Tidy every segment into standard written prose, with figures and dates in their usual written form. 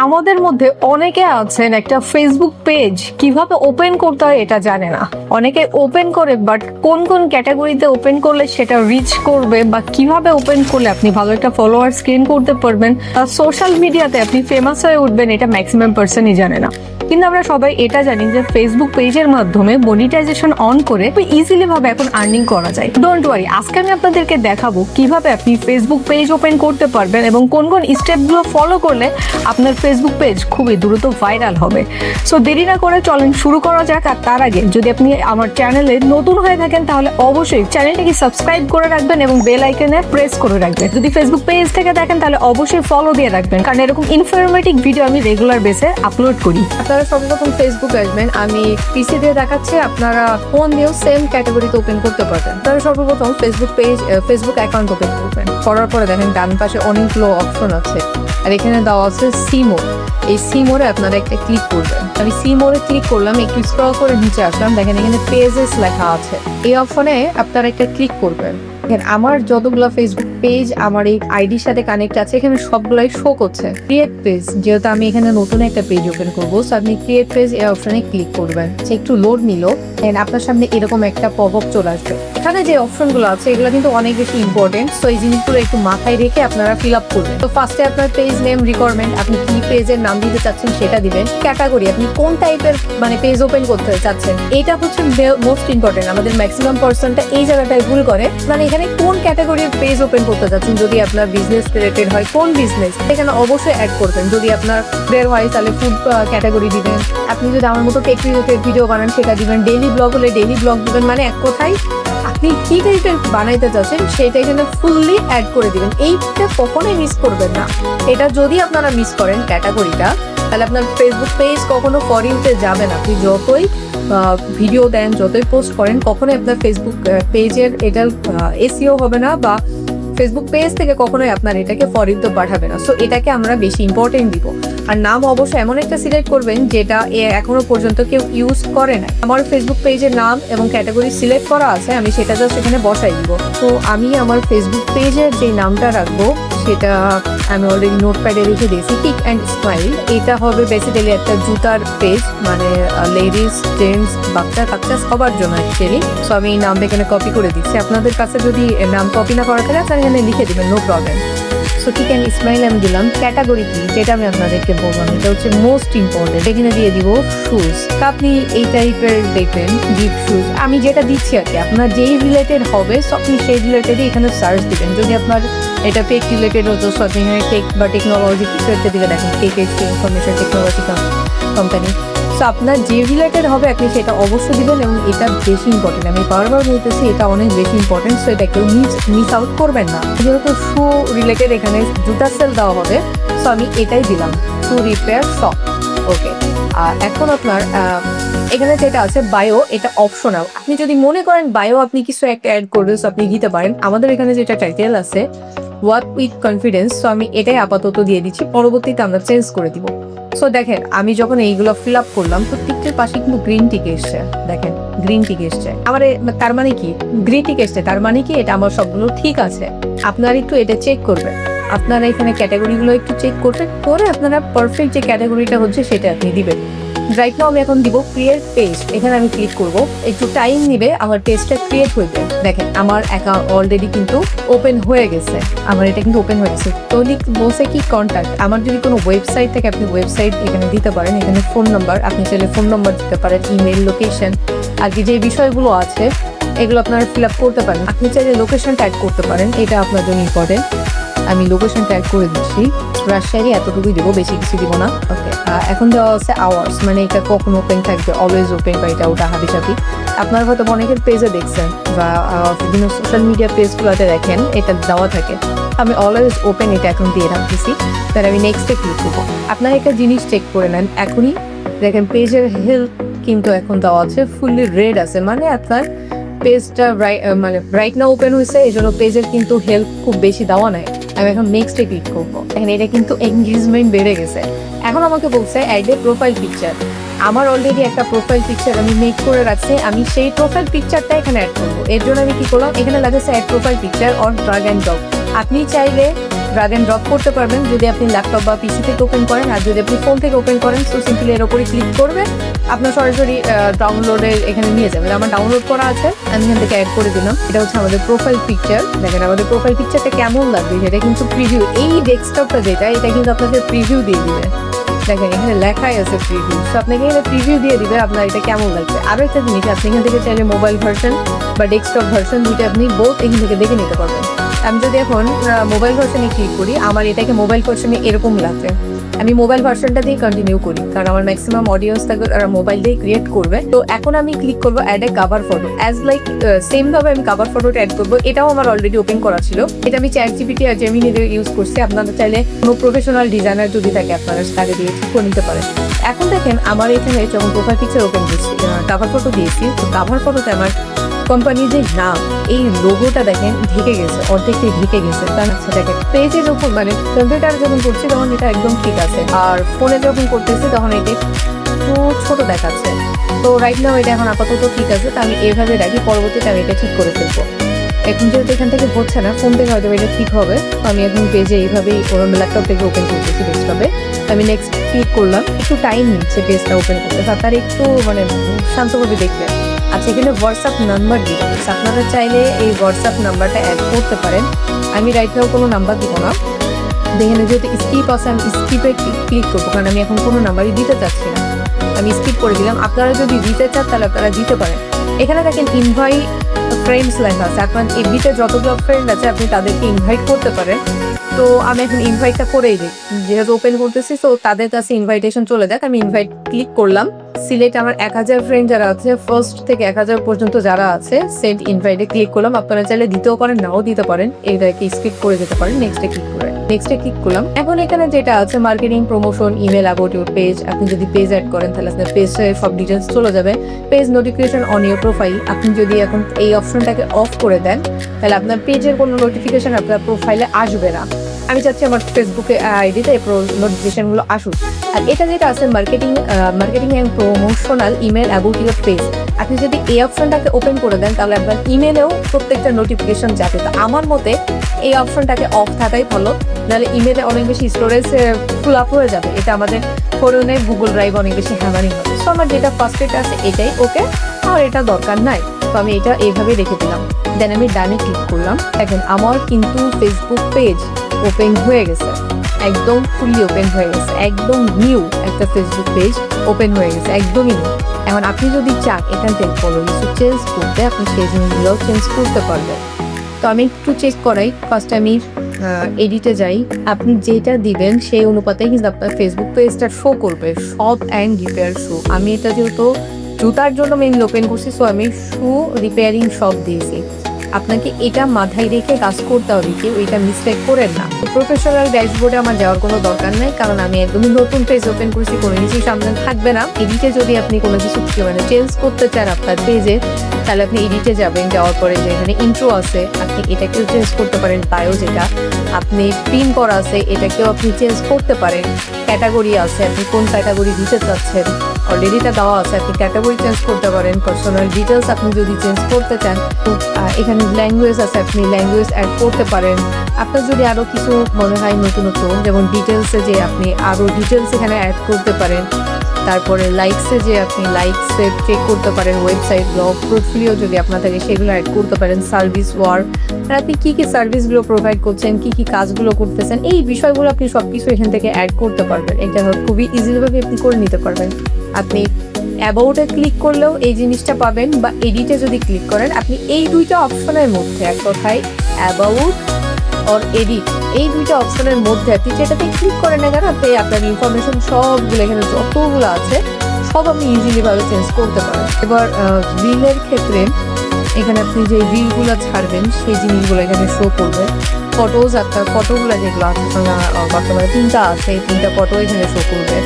আমাদের মধ্যে অনেকে আছেন একটা ফেসবুক পেজ কিভাবে ওপেন করতে হয় এটা জানে না। অনেকে ওপেন করে বাট কোন কোন ক্যাটাগরিতে ওপেন করলে সেটা রিচ করবে বা কিভাবে ওপেন করলে আপনি ভালো একটা ফলোয়ার্স গেইন করতে পারবেন, সোশ্যাল মিডিয়াতে আপনি ফেমাস হয়ে উঠবেন, এটা ম্যাক্সিমাম পার্সনই জানে না। কিন্তু আমরা সবাই এটা জানি যে ফেসবুক পেজের মাধ্যমে মনিটাইজেশন অন করে ইজিলি ভাবে এখন আর্নিং করা যায়। ডোন্ট ওয়ারি, আজকে আমি আপনাদেরকে দেখাবো কিভাবে আপনি ফেসবুক পেজ ওপেন করতে পারবেন এবং কোন কোন স্টেপগুলো ফলো করলে আপনার ফেসবুক পেজ খুবই দ্রুত ভাইরাল হবে। সো দেরি না করে চলেন শুরু করা যাক। আর তার আগে যদি আপনি আমার চ্যানেলে নতুন হয়ে থাকেন তাহলে অবশ্যই চ্যানেলটাকে সাবস্ক্রাইব করে রাখবেন এবং বেল আইকনে প্রেস করে রাখবেন। যদি ফেসবুক পেজ থেকে দেখেন তাহলে অবশ্যই ফলো দিয়ে রাখবেন, কারণ এরকম ইনফরমেটিভ ভিডিও আমি রেগুলার বেসে আপলোড করি। আপনারা সর্বপ্রথম ফেসবুক আসবেন, আমি পিসি দিয়ে দেখাচ্ছি, আপনারা ফোন দিয়েও সেম ক্যাটাগরিতে ওপেন করতে পারবেন। তাহলে সর্বপ্রথম ফেসবুক অ্যাকাউন্ট ওপেন করবেন। করার পরে দেখেন ডান পাশে অনেকগুলো অপশন আছে, আর এখানে দেওয়া আছে সি মোড। এই সি মোডে আপনারা একটা ক্লিক করবেন। আমি সি মোডে ক্লিক করলাম, একটু স্ক্রল করে নিচে আসলাম, দেখেন এখানে পেজেস লেখা আছে। এই অপশনে আপনারা একটা ক্লিক করবেন। আমার যতগুলো ফেসবুক পেজ আমার এই আইডির সাথে কানেক্ট আছে এখানে সবগুলাই শো করছে। ক্রিয়েট পেজ, যেহেতু আমি এখানে নতুন একটা পেজ ওপেন করবো, সো আপনি ক্রিয়েট পেজ এই অপশনে ক্লিক করবেন। একটু লোড নিল, আপনার সামনে এরকম একটা পপ আপ চলে আসবে। এখানে যে অপশনগুলো আছে এগুলো কিন্তু অনেক বেশি ইম্পর্টেন্ট, সো এই জিনিসগুলো একটু মাথায় রেখে আপনারা ফিল আপ করবেন। তো ফার্স্টে আপনার পেজ নেম রিকোয়ারমেন্ট, আপনি কি পেজের নাম দিতে চাচ্ছেন সেটা দিবেন। ক্যাটাগরি, আপনি কোন টাইপের পেজ ওপেন করতে চাচ্ছেন, এটা হচ্ছে মোস্ট ইম্পর্টেন্ট। আমাদের ম্যাক্সিমাম পার্সনটা এই জায়গাটায় ভুল করে, এখানে কোন ক্যাটাগরির পেজ ওপেন করতে চাচ্ছেন। যদি আপনার বিজনেস রিলেটেড হয়, কোন বিজনেস এখানে অবশ্যই অ্যাড করবেন। যদি আপনার বের হয় তাহলে ফুড ক্যাটাগরি দিবেন। আপনি যদি আমার মতো টেক রিলেটেড ভিডিও বানান সেটা দিবেন। ডেইলি ব্লগ হলে ডেইলি ব্লগ দিবেন। মানে এক কথায় আপনি কি টাইপের বানাইতে চাচ্ছেন সেটা এখানে ফুললি অ্যাড করে দিবেন। এইটা কখনোই মিস করবেন না। এটা যদি আপনারা মিস করেন ক্যাটাগরিটা, তাহলে আপনার ফেসবুক পেজ কখনো ফরিনতে যাবে না। আপনি যতই ভিডিও দেন, যতই পোস্ট করেন, কখনোই আপনার ফেসবুক পেজের এটা এসইও হবে না, বা ফেসবুক পেজ থেকে কখনোই আপনার এটাকে ফরিনতে পাঠাবে না। সো এটাকে আমরা বেশি ইম্পর্টেন্ট দিব। আর নাম অবশ্যই এমন একটা সিলেক্ট করবেন যেটা এখনো পর্যন্ত কেউ ইউজ করে না। আমার ফেসবুক পেজের নাম এবং ক্যাটাগরি সিলেক্ট করা আছে, আমি সেটা জাস্ট এখানে বসাই দিব। তো আমি আমার ফেসবুক পেজের যে নামটা রাখবো সেটা আমি অলরেডি নোটপ্যাডে রেখে দিয়েছি, কিক অ্যান্ড স্মাইল। এটা হবে বেসিক্যালি একটা জুতার পেজ, মানে লেডিস, জেন্টস, বাচ্চা কাচ্চা সবার জন্য অ্যাকচুয়ালি। সো আমি এই নামটা এখানে কপি করে দিচ্ছি। আপনাদের কাছে যদি নাম কপি না করা থাকে তাহলে এখানে লিখে দিবেন, no problem. So kick and smile আমি দিলাম। ক্যাটাগরি কি যেটা আমি আপনাদেরকে বললাম, এটা হচ্ছে মোস্ট ইম্পর্টেন্ট। এখানে দিয়ে দিব শুজ। আপনি এই টাইপের দেখবেন গিফট শুজ, আমি যেটা দিচ্ছি আর কি, আপনার যেই রিলেটেড হবে সো আপনি সেই রিলেটেডই এখানে সার্চ দিবেন। যদি আপনার এটা টেক রিলেটেড হতো, সো আপনি এখানে টেক বা টেকনোলজি কিছু একটা দিকে দেখেন, take information technology company. So আপনার যে রিলেটেড হবে আপনি সেটা অবশ্যই দিবেন, এবং এটা বেশি ইম্পর্টেন্ট। আমি বারবার বলতেছি এটা অনেক বেশি ইম্পর্টেন্ট, সো এটা কেউ মিস আউট করবেন না। যেহেতু শু রিলেটেড এখানে জুতা সেল দেওয়া হবে, সো আমি এটাই দিলাম, শু রিপেয়ার শপ। ওকে, আর এখন আপনার এখানে যেটা আছে বায়ো, এটা অপশনাল। আপনি যদি মনে করেন বায়ো আপনি কিছু একটা অ্যাড করবেন, সো আপনি দিতে পারেন। আমাদের এখানে যেটা টাইটেল আছে ওয়ার্ক উইথ কনফিডেন্স, সো আমি এটাই আপাতত দিয়ে দিচ্ছি, পরবর্তীতে আমরা চেঞ্জ করে দিব। সো দেখেন আমি যখন এইগুলো ফিল আপ করলাম তো টিকটের পাশে কিন্তু গ্রিন টিক এসছে, দেখেন গ্রিন টিক এসছে। আমার তার মানে কি গ্রিন টিক এসছে, তার মানে কি এটা আমার সবগুলো ঠিক আছে। আপনারা একটু এটা চেক করবেন, আপনারা এখানে ক্যাটাগরিগুলো একটু চেক করবেন, করে আপনারা পারফেক্ট যে ক্যাটাগরিটা হচ্ছে সেটা আপনি দিবেন। রাইট নাও আমি এখন দিব ক্রিয়েট পেজ। এখানে আমি ক্লিক করব, একটু টাইম নিবে আমার পেজটা ক্রিয়েট হইতে। দেখেন আমার অ্যাকাউন্ট অলরেডি কিন্তু ওপেন হয়ে গেছে, আমার এটা কিন্তু ওপেন হয়ে গেছে। তো বলছে কি কন্ট্যাক্ট, আমার যদি কোনো ওয়েবসাইট থেকে আপনি ওয়েবসাইট এখানে দিতে পারেন। এখানে ফোন নাম্বার, আপনি চাইলে ফোন নাম্বার দিতে পারেন, ইমেল, লোকেশন, আর কি যে বিষয়গুলো আছে এগুলো আপনারা ফিল আপ করতে পারেন। আপনি চাইলে লোকেশন ট্যাগ করতে পারেন, এটা আপনার জন্য ইম্পর্টেন্ট। আমি লোকেশন ট্যাগ করে দিচ্ছি, রাজশাহী, এতটুকুই দেবো, বেশি কিছু দিব না। ওকে, এখন দেওয়া আছে আওয়ার্স, মানে এটা কখন ওপেন থাকবে, অলওয়েজ ওপেন বা এটা ওটা হাবি চাবি। আপনার হয়তো অনেকের পেজে দেখছেন বা বিভিন্ন সোশ্যাল মিডিয়া পেজগুলোতে দেখেন এটা দেওয়া থাকে। আমি অলওয়েজ ওপেন এটা এখন দিয়ে রাখতেছি, তাহলে আমি নেক্সটে ক্লিক করবো। আপনার একটা জিনিস চেক করে নেন, এখনই দেখেন পেজের হেলথ কিন্তু এখন দেওয়া আছে ফুললি রেড আছে, মানে আপনার পেজটা রাইট না ওপেন হয়েছে, এই জন্য পেজের কিন্তু হেল্প খুব বেশি দেওয়া নাই। আমি এখন নেক্সটে ক্লিক করবো, এখন এটা কিন্তু এঙ্গেজমেন্ট বেড়ে গেছে। এখন আমাকে বলছে অ্যাড এ প্রোফাইল পিকচার। আমার অলরেডি একটা প্রোফাইল পিকচার আমি মেক করে রাখছি, আমি সেই প্রোফাইল পিকচারটা এখানে অ্যাড করবো। এর জন্য আমি কি করলাম, এখানে লাগেছে add profile picture on drag and drop. আপনি চাইলে ড্র্যাগ এন্ড ড্রপ করতে পারবেন যদি আপনি ল্যাপটপ বা পিসি থেকে ওপেন করেন। আর যদি আপনি ফোন থেকে ওপেন করেন তো সিম্পলি এর উপরে ক্লিক করবে, আপনার সরাসরি ডাউনলোডের এখানে নিয়ে যাবে। আমার ডাউনলোড করা আছে, আমি এখান থেকে অ্যাড করে দিলাম। এটা হচ্ছে আমাদের প্রোফাইল পিকচার। দেখেন আমাদের প্রোফাইল পিকচারটা কেমন লাগবে, সেটা কিন্তু প্রিভিউ, এই ডেস্কটপটা যেটা, এটা কিন্তু আপনাদের প্রিভিউ দিয়ে দিবে। দেখেন এখানে লেখাই আছে প্রিভিউ, তো আপনাকে এখানে প্রিভিউ দিয়ে দিবে আপনার এটা কেমন লাগবে। আরও একটা জিনিস, আপনি এখান থেকে চাইলে মোবাইল ভার্সন বা ডেস্কটপ ভার্সন দুইটা আপনি বোথ এখান থেকে দেখে নিতে পারবেন। আমি যদি এখন মোবাইল ভার্সনে ক্লিক করি, আমার এটাকে মোবাইল ভার্সনে এরকম লাগবে। আমি মোবাইল ভার্সনটা দিয়ে কন্টিনিউ করি, কারণ আমার ম্যাক্সিমাম অডিয়েন্স থাকে মোবাইল দিয়ে ক্রিয়েট করবে। তো এখন আমি ক্লিক করবো add a cover photo, as like same ভাবে আমি কাভার ফটোটা অ্যাড করবো। এটাও আমার অলরেডি ওপেন করা ছিল, এটা আমি ChatGPT আর জেমিনি দিয়ে ইউজ করছি। আপনারা চাইলে কোনো প্রফেশনাল ডিজাইনার যদি থাকে আপনারা তাকে দিয়ে ঠিক করে নিতে পারেন। এখন দেখেন আমার এখানে যখন প্রোফাইল পিকচার ওপেন করছি, কাভার ফটো দিয়েছি, তো কাভার ফটোতে আমার কোম্পানির যে নাম, এই লোগোটা দেখেন ঢেকে গেছে, অর্ধেকটাই ঢেকে গেছে। তার আচ্ছা দেখেন পেজে যখন মানে কম্পিউটারে যখন করছি তখন এটা একদম ঠিক আছে, আর ফোনে যখন করতেছি তখন এটা একটু ছোট দেখাচ্ছে। তো রাইট নাও এটা এখন আপাতত ঠিক আছে, তো আমি এইভাবে রাখি, পরবর্তীতে আমি এটা ঠিক করে ফেলবো। এখন যেহেতু এখান থেকে হচ্ছে না, ফোন থেকে হয়তো এটা ঠিক হবে। তো আমি এখন পেজে এইভাবেই ল্যাপটপ থেকে ওপেন করতেছি ডেস্কটপে। আমি নেক্সট ক্লিক করলাম, একটু টাইম নিচ্ছে পেজটা ওপেন করতে, আপনারা একটু মানে শান্তভাবে দেখবেন। আচ্ছা এখানে হোয়াটসঅ্যাপ নাম্বার দিতে হবে, আপনারা চাইলে এই হোয়াটসঅ্যাপ নাম্বারটা অ্যাড করতে পারেন। আমি রাইট নাও কোনো নাম্বার দিব না, দেখেন যেহেতু স্কিপ আছে আমি স্কিপে ক্লিক করবো, কারণ আমি এখন কোনো নাম্বারই দিতে চাচ্ছি না, আমি স্কিপ করে দিলাম। আপনারা যদি দিতে চান তাহলে আপনারা দিতে পারেন। এখানে দেখেন ইনভাইট ফ্রেন্ডস লেখা আছে, আপনার এফবিতে যতগুলো ফ্রেন্ড আছে আপনি তাদেরকে ইনভাইট করতে পারেন। তো আমি এখন ইনভাইটটা করেই দিই, যেহেতু ওপেন করতেছি তো তাদের কাছে ইনভাইটেশন চলে যাক। আমি ইনভাইট ক্লিক করলাম, সিলেক্ট আমার 1000 ফ্রেন্ড যারা আছে, ফার্স্ট থেকে 1000 পর্যন্ত যারা আছে সেন্ড ইনভাইটে ক্লিক করলাম। আপনারা চাইলে দিতেও পারেন, নাও দিতে পারেন, এইটাকে স্কিপ করে যেতে পারেন। নেক্সটে ক্লিক করে নেক্সটে ক্লিক করলাম। এখন এখানে যেটা আছে marketing, promotion, email, about your page, আপনি যদি পেজ অ্যাড করেন তাহলে আপনার পেজে সব ডিটেলস চলে যাবে। Page notification on your profile, আপনি যদি এখন এই অপশনটাকে অফ করে দেন তাহলে আপনার পেজের কোনো নোটিফিকেশন আপনার প্রোফাইলে আসবে না। আমি চাচ্ছি আমার ফেসবুকে আইডিতে এই নোটিফিকেশনগুলো আসুক। আর এটা যেটা আছে marketing and promotional email about your page, আপনি যদি এই অপশনটাকে ওপেন করে দেন তাহলে আপনার ইমেলেও প্রত্যেকটা নোটিফিকেশন যাবে। তো আমার মতে এই অপশনটাকে অফ থাকাই ভালো, নাহলে ইমেলে অনেক বেশি স্টোরেজ ফুল আপ হয়ে যাবে। এটা আমাদের ফোনে গুগল ড্রাইভ অনেক বেশি হ্যামারিং হবে। সো আমার যেটা ফার্স্ট এটা আছে এটাই ওকে, আর এটা দরকার নাই। তো আমি এটা এইভাবে রেখে দিলাম। দেন আমি ডানে ক্লিক করলাম। দেখেন আমার কিন্তু ফেসবুক পেজ ওপেন হয়ে গেছে, একদম ফুললি ওপেন হয়ে গেছে, একদম নিউ একটা ফেসবুক পেজ ওপেন হয়ে গেছে, একদমই নিউ। এখন আপনি যদি চান এখান থেকে কোনো কিছু চেঞ্জ করতে, আপনি সেই জিনিসগুলোও চেঞ্জ করতে পারবেন। তো আমি একটু চেক করাই, ফার্স্ট আমি এডিটে যাই। আপনি যেটা দিবেন সেই অনুপাতে কিন্তু আপনার ফেসবুক পেজটা শো করবে, শপ অ্যান্ড রিপেয়ার শো। আমি এটা যেহেতু জুতার জন্য মেইন ওপেন করছি, সো আমি শু রিপেয়ারিং শপ দিয়েছি। আপনাকে এটা মাথায় রেখে কাজ করতে হবে, কেউ এটা মিস্টেক করেন না। প্রফেশনাল ড্যাশবোর্ডে আমার যাওয়ার কোনো দরকার নাই, কারণ আমি একদমই নতুন পেজ ওপেন করছি, কোনো কিছুই সামনে থাকবে না। এডিটে যদি আপনি কোনো কিছু মানে চেঞ্জ করতে চান আপনার পেজে, তাহলে আপনি এডিটে যাবেন, যাওয়ার পরে যে এখানে ইন্ট্রো আছে আপনি এটাকেও চেঞ্জ করতে পারেন। বায়ো যেটা আপনি পিন করা আছে এটাকেও আপনি চেঞ্জ করতে পারেন। ক্যাটাগরি আছে, আপনি কোন ক্যাটাগরি দিতে চাচ্ছেন, অলরেডি তা দেওয়া আছে, আপনি ক্যাটাগরি চেঞ্জ করতে পারেন। পার্সোনাল ডিটেলস আপনি যদি চেঞ্জ করতে চান, এখানে ল্যাঙ্গুয়েজ আছে, আপনি ল্যাঙ্গুয়েজ অ্যাড করতে পারেন। আপনার যদি আরও কিছু মনে হয় নতুনত্ব, যেমন ডিটেলসে যে আপনি আরও ডিটেলস এখানে অ্যাড করতে পারেন। তারপরে লাইকসে যে আপনি লাইকসে চেক করতে পারেন, ওয়েবসাইট, ব্লগ, পোর্টফোলিও যদি আপনার থাকে সেগুলো অ্যাড করতে পারেন। সার্ভিস ওয়ার্ক, আর আপনি কী কী সার্ভিসগুলো প্রোভাইড করছেন, কী কী কাজগুলো করতেছেন, এই বিষয়গুলো আপনি সব কিছু এখান থেকে অ্যাড করতে পারবেন। এটা খুবই ইজিলিভাবে আপনি করে নিতে পারবেন। আপনি অ্যাবাউটে ক্লিক করলেও এই জিনিসটা পাবেন, বা এডিটে যদি ক্লিক করেন আপনি এই দুইটা অপশনের মধ্যে, এক কথায় অ্যাবাউট অর এডিট, এই দুইটা অপশনের মধ্যে আপনি যেটাতে ক্লিক করেন না কেন আপনি আপনার ইনফরমেশন সবগুলো এখানে যতগুলো আছে সব আপনি ইজিলিভাবে চেঞ্জ করতে পারেন। এবার রিলের ক্ষেত্রে এখানে আপনি যে রিলগুলো ছাড়বেন সেই জিনিসগুলো এখানে শো করবে। ফটোজ, আপনার ফটোগুলো যেগুলো আছে বর্তমানে 3টা আছে, 3টা ফটো এখানে শো করবে।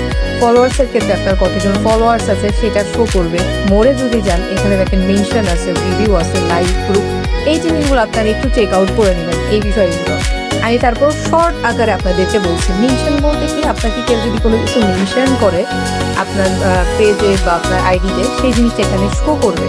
ফলোয়ার্সের ক্ষেত্রে আপনার কতজন ফলোয়ার্স আছে সেটা শো করবে। মোড়ে যদি যান এখানে দেখেন মেনশন আছে, রিভিউ আছে, লাইভ গ্রুপ, এই জিনিসগুলো আপনারা একটু চেক আউট করে নেবেন এই বিষয়গুলো। আমি তারপর শর্ট আকারে আপনাদেরকে বলছি। মেনশন বলতে কি, আপনাকে কেউ যদি কোনো কিছু মেনশন করে আপনার পেজে বা আপনার আইডিতে, সেই জিনিসটা এখানে শো করবে।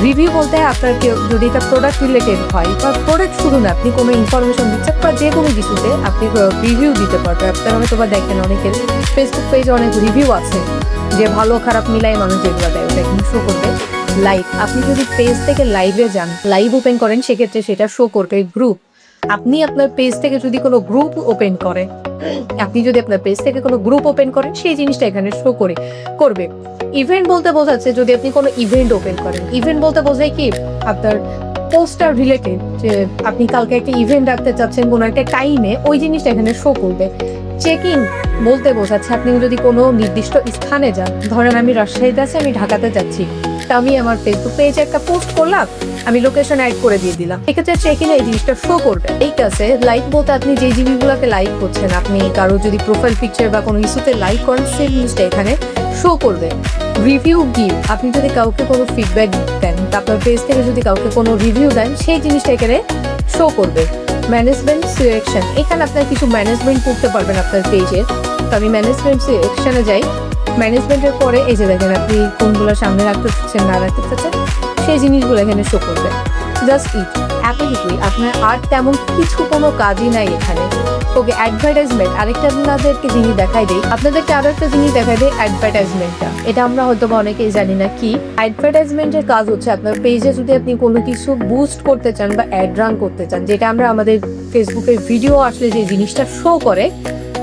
রিভিউ বলতে আপনার কেউ যদি এটা প্রোডাক্ট রিলেটেড হয় বা প্রোডাক্ট শুধু না, আপনি কোনো ইনফরমেশন দিচ্ছেন বা যে কোনো কিছুতে আপনি রিভিউ দিতে পারবেন। আপনারা হয়তো বা দেখেন অনেকের ফেসবুক পেজে অনেক রিভিউ আছে, যে ভালো খারাপ মিলাই মানুষ যেগুলো দেয় ওটা এখানে শো করবে। লাইভ, আপনি যদি পেজ থেকে লাইভে যান, লাইভ ওপেন করেন, সেক্ষেত্রে সেটা শো করবে। গ্রুপ, আপনি আপনার পেজ থেকে যদি কোনো গ্রুপ ওপেন করেন, সেই জিনিসটা এখানে শো করবে। ইভেন্ট বলতে বোঝাচ্ছে যদি আপনি কোনো ইভেন্ট ওপেন করেন, ইভেন্ট বলতে বোঝায় কি আপনার পোস্টার রিলেটেড, যে আপনি কালকে একটা ইভেন্ট রাখতে চাচ্ছেন কোনো একটা টাইমে, ওই জিনিসটা এখানে শো করবে। চেক ইন বলতে বোঝাচ্ছে আপনি যদি কোনো নির্দিষ্ট স্থানে যান, ধরেন আমি রাজশাহীতে আছি, আমি ঢাকাতে যাচ্ছি, তা আমি আমার ফেসবুক পেজে একটা পোস্ট করলাম, আমি লোকেশন অ্যাড করে দিয়ে দিলাম, এক্ষেত্রে চেক ইন এই জিনিসটা শো করবে। এই কাছে লাইক বলতে আপনি যে জিনিসগুলোকে লাইক করছেন, আপনি কারো যদি প্রোফাইল পিকচার বা কোনো ইস্যুতে লাইক করেন, সেই জিনিসটা এখানে শো করবে। রিভিউ গিভ, আপনি যদি কাউকে কোনো ফিডব্যাক দেন, আপনার পেজ থেকে যদি কাউকে কোনো রিভিউ দেন, সেই জিনিসটা এখানে শো করবে। ম্যানেজমেন্ট সিলেকশন, এখানে আপনার কিছু ম্যানেজমেন্ট করতে পারবেন আপনার পেজে। তো আমি ম্যানেজমেন্ট সিলেকশনে যাই, ম্যানেজমেন্টের পরে এই যে দেখেন আপনি কোনগুলো সামনে রাখতে চাচ্ছেন না রাখতে চাচ্ছেন, সেই জিনিসগুলো এখানে শো করবে। জাস্ট ইট, এতটুকুই, আপনার আর তেমন কিছু কোনো কাজই নাই এখানে। ওকে, অ্যাডভার্টাইজমেন্ট, আরেকটা আপনাদেরকে জিনিস দেখাই দিই, আপনাদেরকে আরো একটা জিনিস দেখাই দিই, অ্যাডভার্টাইজমেন্টটা। এটা আমরা হয়তো বা অনেকেই জানি না কি। অ্যাডভার্টাইজমেন্টের কাজ হচ্ছে আপনার পেজে যদি আপনি কোনো কিছু বুস্ট করতে চান বা অ্যাড রান করতে চান, যেটা আমরা আমাদের ফেসবুকের ভিডিও আসলে যে জিনিসটা শো করে,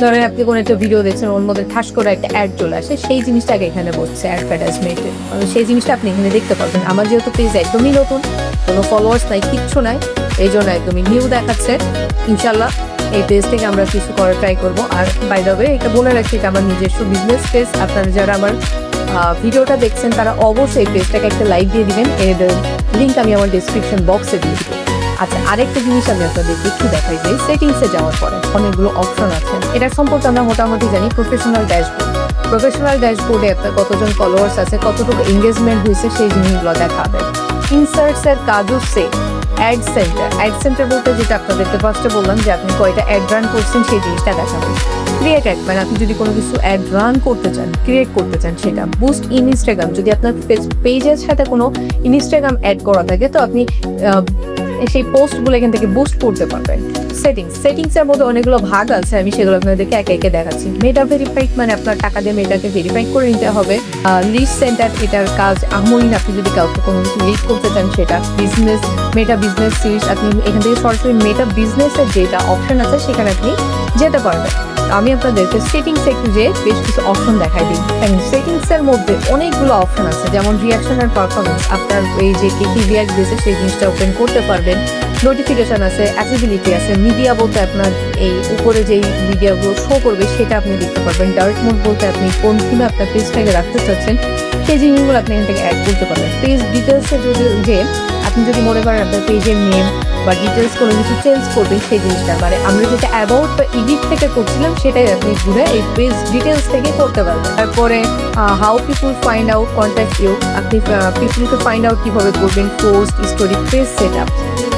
ধরেন আপনি কোনো একটা ভিডিও দেখছেন, ওর মধ্যে ঠাস করে একটা অ্যাড চলে আসে, সেই জিনিসটাকে এখানে বসছে অ্যাডভার্টাইজমেন্টে, সেই জিনিসটা আপনি এখানে দেখতে পাবেন। আমার যেহেতু পেজ একদমই নতুন, কোনো ফলোয়ার্স নাই, কিচ্ছু নাই, এই জন্য একদমই নিউ দেখাচ্ছে। ইনশাল্লাহ এই পেজ থেকে আমরা কিছু করার ট্রাই করবো। আর বাই দ্য ওয়ে, এটা বলে রাখছি, এটা আমার নিজস্ব বিজনেস পেজ। আপনারা যারা আমার ভিডিওটা দেখছেন তারা অবশ্যই এই পেজটাকে একটা লাইক দিয়ে দিবেন, এর লিঙ্ক আমি আমার ডিসক্রিপশন বক্সে দিয়ে দিব। আচ্ছা, আরেকটা জিনিস আমি আপনাদের একটু দেখাই যে সেটিংসে যাওয়ার পরে অনেকগুলো অপশন আছে, এটার সম্পর্কে আমরা মোটামুটি জানি। প্রফেশনাল ড্যাশবোর্ডে আপনার কতজন ফলোয়ার্স আছে, কতটুকু এঙ্গেজমেন্ট হয়েছে, সেই জিনিসগুলো দেখাবে। ইনসার্টসের কাজও সেম। অ্যাড সেন্টার বলতে যেটা আপনাদেরকে ফার্স্টে বললাম, যে আপনি কয়টা অ্যাড রান করছেন সেই জিনিসটা দেখাবেন। ক্রিয়েট অ্যাড, মানে আপনি যদি কোনো কিছু অ্যাড রান করতে চান, ক্রিয়েট করতে চান সেটা। বুস্ট ইনস্টাগ্রাম, যদি আপনার পেজের সাথে কোনো ইনস্টাগ্রাম অ্যাড করা থাকে, তো আপনি সেই পোস্টগুলো এখান থেকে বুস্ট করতে পারবেন। সেটিংসের মধ্যে অনেকগুলো ভাগ আছে, আমি সেগুলো আপনাদেরকে একে একে দেখাচ্ছি। মেটা ভেরিফাইড, মানে আপনার টাকা দিয়ে মেটাকে ভেরিফাই করে নিতে হবে। লিড সেন্টার, এটার কাজ আমরিন, আপনি যদি কাউকে কোনো কিছু লিড করতে চান সেটা। মেটা বিজনেস সিরিজ, আপনি এখান থেকে সরাসরি মেটা বিজনেসের যেটা অপশন আছে সেখানে আপনি যেতে পারবেন। আমি আপনাদেরকে সেটিংসে একটু যে বেশ কিছু অপশন দেখাই দিই। সেটিংসের মধ্যে অনেকগুলো অপশন আছে, যেমন রিয়াকশন আর পারফরমেন্স, আপনার এই যে কে কি রিয়াক্ট দিয়েছে সেই জিনিসটা ওপেন করতে পারবেন। নোটিফিকেশন আছে, অ্যাক্সেসিবিলিটি আছে, মিডিয়া বলতে আপনার এই উপরে যেই মিডিয়াগুলো শো করবে সেটা আপনি দেখতে পারবেন। ডার্ক মোড বলতে আপনি কোন থিমে আপনার পেজটাকে রাখতে চাচ্ছেন, সেই জিনিসগুলো আপনি এখান থেকে অ্যাড করতে পারবেন। পেজ ডিটেলসে যে আপনি যদি মনে করেন আপনার পেজের নেম বা ডিটেলস কোনো কিছু চেঞ্জ করবেন, সেই জিনিসটা মানে আমরা যেটা অ্যাবাউট বা এডিট থেকে করছিলাম সেটাই আপনি ঘুরে এই পেজ ডিটেলস থেকে করতে পারবেন। তারপরে how people find out contact you, আপনি পিপুলকে ফাইন্ড আউট কীভাবে করবেন। Post story, page set up,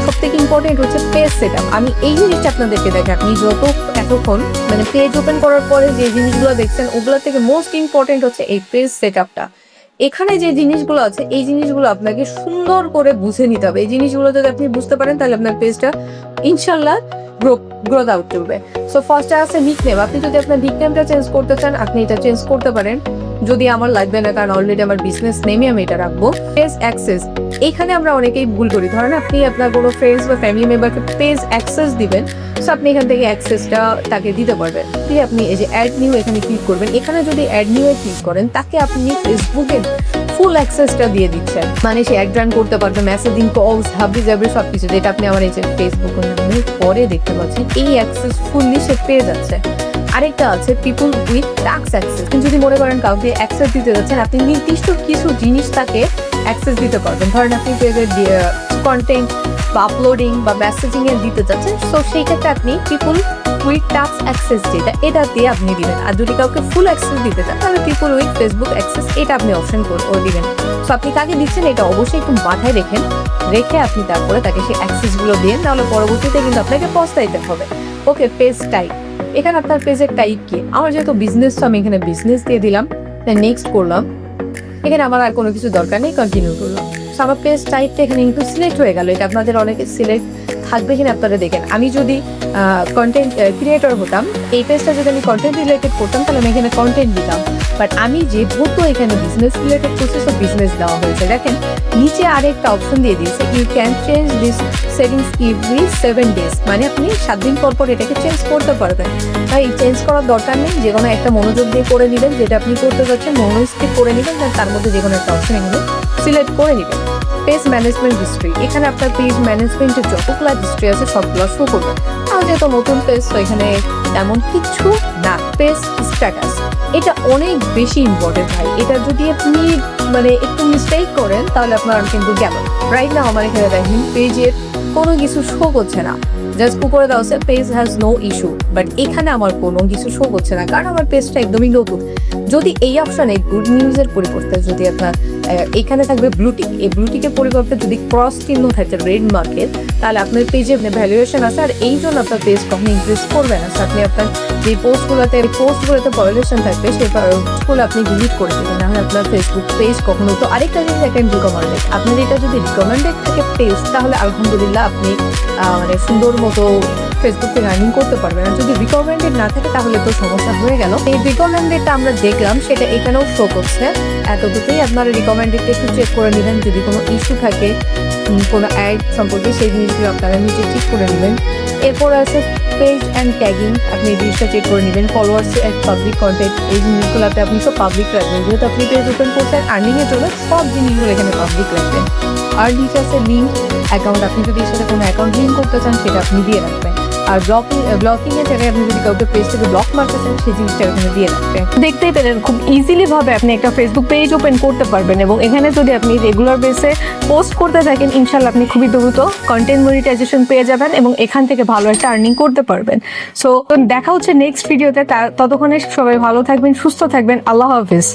সব থেকে ইম্পর্টেন্ট হচ্ছে পেজ সেট আপ। আমি এই জিনিসটা আপনাদেরকে দেখে, আপনি এতক্ষণ মানে পেজ ওপেন করার পরে যে জিনিসগুলো দেখছেন, ওগুলো থেকে মোস্ট ইম্পর্টেন্ট হচ্ছে এই পেজ সেট আপটা। এখানে যে জিনিসগুলো আছে, এই জিনিসগুলো আপনাকে সুন্দর করে বুঝে নিতে হবে। এই জিনিসগুলো যদি আপনি বুঝতে পারেন, তাহলে আপনার পেজটা ইনশাল্লাহ গ্রোথ আউট করবে। সো ফার্স্টে আছে নিকনেম, আপনি যদি আপনার নিকনেমটা চেঞ্জ করতে চান, আপনি এটা চেঞ্জ করতে পারেন। যদি আমার লাগবে না, কারণ অলরেডি আমার বিজনেস নেমে আমি এটা রাখবো। পেজ অ্যাক্সেস, এখানে আমরা অনেকেই ভুল করি। ধরেন আপনি আপনার কোনো ফ্রেন্ডস বা ফ্যামিলি মেম্বারকে পেজ অ্যাক্সেস দিবেন, সো আপনি এখান থেকে অ্যাক্সেসটা তাকে দিতে পারবেন। দিয়ে আপনি এই যে অ্যাড নিউ এখানে ক্লিক করবেন। এখানে যদি অ্যাড নিউ এ ক্লিক করেন, তাকে আপনি ফেসবুকের ফুল অ্যাক্সেসটা দিয়ে দিচ্ছেন, মানে সে অ্যাড রান করতে পারবে, মেসেজিং, কলস, হাবি জাবরি সবকিছু, যেটা আপনি আমার এই যে ফেসবুকের নামে পরে দেখতে পাচ্ছেন, এই অ্যাক্সেস ফুললি সে পেয়ে যাচ্ছে। আরেকটা আছে পিপুল উইথ টাস্ক অ্যাক্সেস, যদি মনে করেন কাউকে অ্যাক্সেস দিতে যাচ্ছেন, আপনি নির্দিষ্ট কিছু জিনিস তাকে অ্যাক্সেস দিতে পারবেন। ধরেন আপনি পেজের কন্টেন্ট বা আপলোডিং বা মেসেজিং এ দিতে যাচ্ছেন, সো সেই ক্ষেত্রে আপনি পিপুল উইথ টাস্ক অ্যাক্সেস যেটা, এটা দিয়ে আপনি দিবেন। আর যদি কাউকে ফুল অ্যাক্সেস দিতে চান, তাহলে পিপুল উইথ ফেসবুক অ্যাক্সেস, এটা আপনি অপশন দিবেন। সো আপনি কাকে দিচ্ছেন এটা অবশ্যই একটু মাথায় রেখে আপনি তারপরে তাকে সেই অ্যাক্সেসগুলো দিয়ে, তাহলে পরবর্তীতে কিন্তু আপনাকে পস্তাইতে হবে। ওকে, পেজ টাইপ, এখানে আপনার পেজের টাইপ কি। আমার যেহেতু বিজনেস, তো আমি এখানে বিজনেস দিয়ে দিলাম, নেক্সট করলাম। এখানে আমার আর কোনো কিছু দরকার নেই, কন্টিনিউ করলাম। আমার পেজ টাইপটা এখানে কিন্তু সিলেক্ট হয়ে গেল। এটা আপনাদের অনেকে সিলেক্ট থাকবে কিনা আপনারা দেখেন। আমি যদি কন্টেন্ট ক্রিয়েটর হতাম, এই পেজটা যদি আমি কন্টেন্ট রিলেটেড করতাম তাহলে আমি এখানে কন্টেন্ট দিতাম, বাট আমি যেহেতু এখানে বিজনেস রিলেটেড করছি তো বিজনেস দেওয়া হয়েছে। দেখেন নিচে আরেকটা অপশন দিয়ে দিয়েছে, you can change this settings every 7 days, মানে আপনি 7 দিন পর পর এটাকে চেঞ্জ করতে পারবেন। তাই চেঞ্জ করার দরকার নেই, যে কোনো একটা মনোযোগ দিয়ে করে নেবেন, যেটা আপনি করতে যাচ্ছেন মনোস্থির করে নেবেন, তার মধ্যে যে কোনো একটা অপশন এখানে সিলেক্ট করে নেবেন। পেজ ম্যানেজমেন্ট হিস্ট্রি, এখানে আপনার পেজ ম্যানেজমেন্টের যতগুলো হিস্ট্রি আছে সবগুলো শো করবে। আর যেহেতু নতুন পেজ তো এখানে তেমন কিছু না। পেজ স্ট্যাটাস, এটা অনেক বেশি ইম্পর্টেন্ট ভাই। এটা যদি আপনি মানে একটু মিস্টেক করেন তাহলে আপনার কিন্তু গেল। রাইট না আমার এখানে দেখেন পেজের কোনো কিছু শো করছে না, জাস্ট উপরে দেওয়া আছে page has no issue, but এখানে আমার কোনো কিছু শো করছে না কারণ আমার পেজটা একদমই নতুন। যদি এই অপশানে গুড নিউজের পরিবর্তে যদি আপনার এখানে থাকবে ব্লুটিক, এই ব্লুটিকের পরিবর্তে যদি ক্রস চিহ্ন থাকে রেড মার্কের, তাহলে আপনার পেজে ভ্যালুয়েশন আছে, আর এই জন্য আপনার পেজ কখনো ইনক্রিজ করবে না। আপনি আপনার যে পোস্টগুলোতে ভ্যালুয়েশন থাকবে সেই পোস্টগুলো আপনি ডিলিট করে দেবেন, নাহলে আপনার ফেসবুক পেজ কখনো। তো আরেকটা জিনিস দেখেন রিকমেন্ডেড, আপনার এটা যদি রিকমেন্ডেড থাকে পেজ তাহলে আলহামদুলিল্লাহ আপনি মানে সুন্দর মতো ফেসবুক থেকে আর্নিং করতে পারবেন। আর যদি রিকমেন্ডেড না থাকে তাহলে তো সমস্যা হয়ে গেল। এই রিকমেন্ডেডটা আমরা দেখলাম সেটা এখানেও শো করছে, এতটুকুই। আপনারা রিকমেন্ডেডটা একটু চেক করে নেবেন, যদি কোনো ইস্যু থাকে কোনো অ্যাড সম্পর্কে সেই জিনিসগুলো আপনারা নিচে চেক করে নেবেন। এরপর আছে পেজ অ্যান্ড ট্যাগিং, আপনি এই জিনিসটা চেক করে নেবেন। ফলোয়ার্স অ্যান্ড পাবলিক কন্টেন্ট, এই জিনিসগুলোতে আপনি সব পাবলিক রাখবেন, যেহেতু আপনি পেজ ওপেন করছেন আর্নিংয়ের জন্য সব জিনিসগুলো এখানে পাবলিক রাখবেন। আর নিচে আছে লিঙ্ক অ্যাকাউন্ট, আপনি যদি এর সাথে কোনো অ্যাকাউন্ট লিঙ্ক করতে চান সেটা আপনি দিয়ে রাখবেন। আর ব্লকিং এর জায়গায় আপনি যদি কাউকে পেজ থেকে ব্লক মারতে চান সেই জিনিসটা এখানে দিয়ে রাখবেন। দেখতেই পেলেন খুব ইজিলি ভাবে আপনি একটা ফেসবুক পেজ ওপেন করতে পারবেন, এবং এখানে যদি আপনি রেগুলার বেসে পোস্ট করতে থাকেন ইনশাল্লাহ আপনি খুবই দ্রুত কন্টেন্ট মনিটাইজেশন পেয়ে যাবেন এবং এখান থেকে ভালো একটা আর্নিং করতে পারবেন। সো দেখা হচ্ছে নেক্সট ভিডিওতে, ততক্ষণে সবাই ভালো থাকবেন, সুস্থ থাকবেন। আল্লাহ হাফিজ।